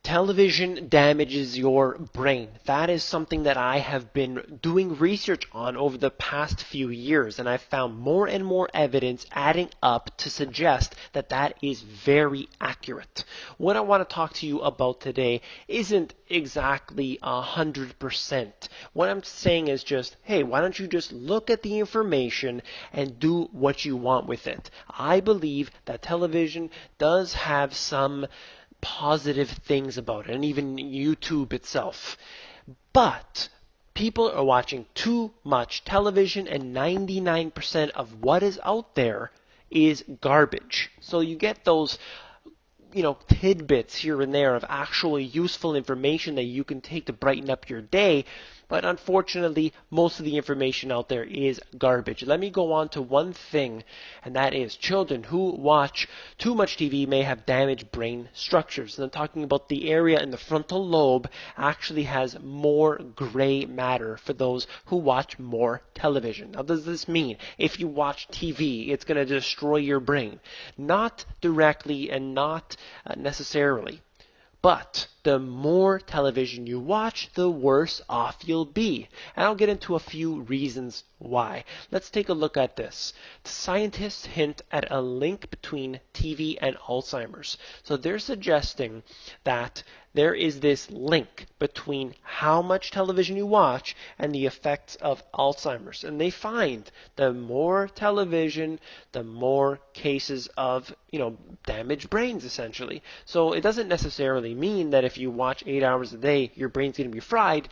Television damages your brain. That is something that I have been doing research on over the past few years, and I've found more and more evidence adding up to suggest that that is very accurate. What I want to talk to you about today isn't exactly 100%. What I'm saying is just, hey, why don't you just look at the information and do what you want with it? I believe that television does have some positive things about it, and even YouTube itself. But people are watching too much television, and 99% of what is out there is garbage. So you get those tidbits here and there of actually useful information that you can take to brighten up your day. But unfortunately, most of the information out there is garbage. Let me go on to one thing, and that is children who watch too much TV may have damaged brain structures. And I'm talking about the area in the frontal lobe actually has more gray matter for those who watch more television. Now, does this mean if you watch TV, it's going to destroy your brain? Not directly and not necessarily. But the more television you watch, the worse off you'll be. And I'll get into a few reasons why. Let's take a look at this. Scientists hint at a link between TV and Alzheimer's. So they're suggesting that there is this link between how much television you watch and the effects of Alzheimer's. And they find the more television, the more cases of, damaged brains, essentially. So it doesn't necessarily mean that if you watch 8 hours a day, your brain's going to be fried,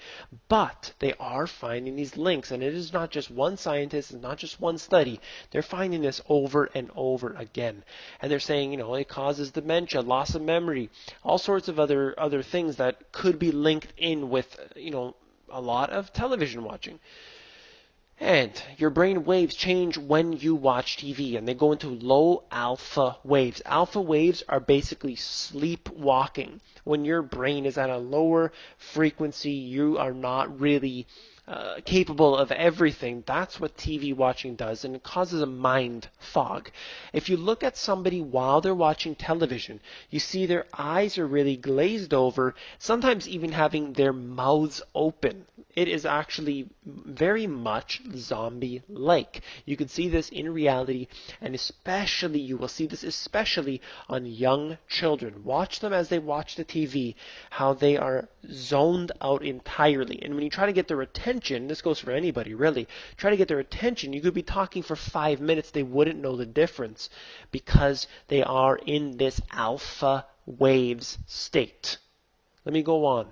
but they are finding these links. And it is not just one scientist, it's not just one study. They're finding this over and over again. And they're saying, it causes dementia, loss of memory, all sorts of other things that could be linked in with, a lot of television watching. And your brain waves change when you watch TV, and they go into low alpha waves. Alpha waves are basically sleepwalking. When your brain is at a lower frequency, you are not really capable of everything. That's what TV watching does, and it causes a mind fog. If you look at somebody while they're watching television, you see their eyes are really glazed over, sometimes even having their mouths open. It is actually very much zombie-like. You can see this in reality, and especially you will see this especially on young children. Watch them as they watch the TV, how they are zoned out entirely. And when you try to get their attention, this goes for anybody really, try to get their attention, you could be talking for 5 minutes, they wouldn't know the difference because they are in this alpha waves state. Let me go on.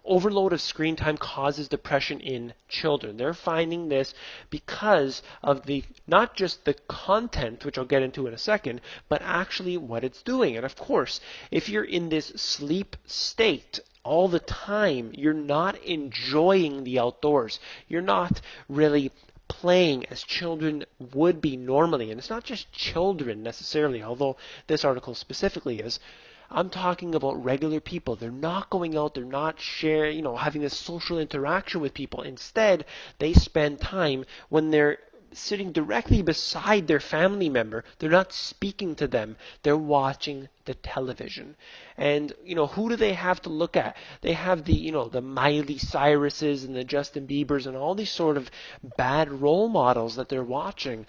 Overload of screen time causes depression in children. They're finding this because of not just the content, which I'll get into in a second, but actually what it's doing. And of course, if you're in this sleep state all the time, you're not enjoying the outdoors. You're not really playing as children would be normally. And it's not just children necessarily, although this article specifically is. I'm talking about regular people. They're not going out, they're not sharing, having this social interaction with people. Instead, they spend time when they're sitting directly beside their family member. They're not speaking to them. They're watching the television. And, who do they have to look at? They have the Miley Cyruses and the Justin Biebers and all these sort of bad role models that they're watching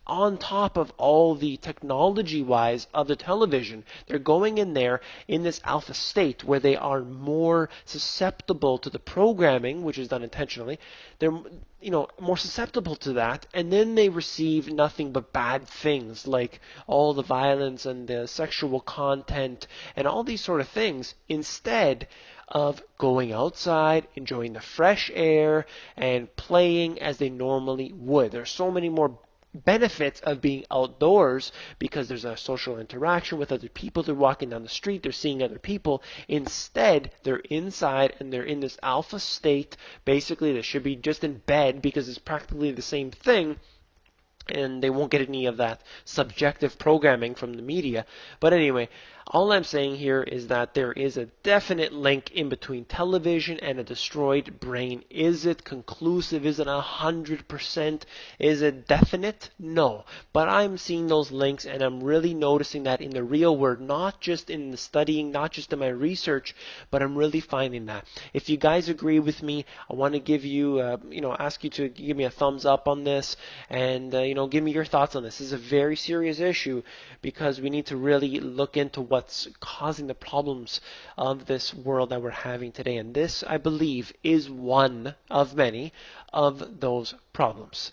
on top of all the technology-wise of the television. They're going in there in this alpha state where they are more susceptible to the programming, which is done intentionally. They're more susceptible to that, and then they receive nothing but bad things like all the violence and the sexual content and all these sort of things instead of going outside, enjoying the fresh air, and playing as they normally would. There's so many more benefits of being outdoors because there's a social interaction with other people. They're walking down the street, they're seeing other people. Instead, they're inside and they're in this alpha state. Basically, they should be just in bed because it's practically the same thing, and they won't get any of that subjective programming from the media. But anyway, All I'm saying here is that there is a definite link in between television and a destroyed brain. Is it conclusive? Is it 100%? Is it definite? No. But I'm seeing those links and I'm really noticing that in the real world, not just in the studying, not just in my research, but I'm really finding that. If you guys agree with me, I want to give you, ask you to give me a thumbs up on this and, give me your thoughts on this. This is a very serious issue because we need to really look into what's causing the problems of this world that we're having today. And this, I believe, is one of many of those problems.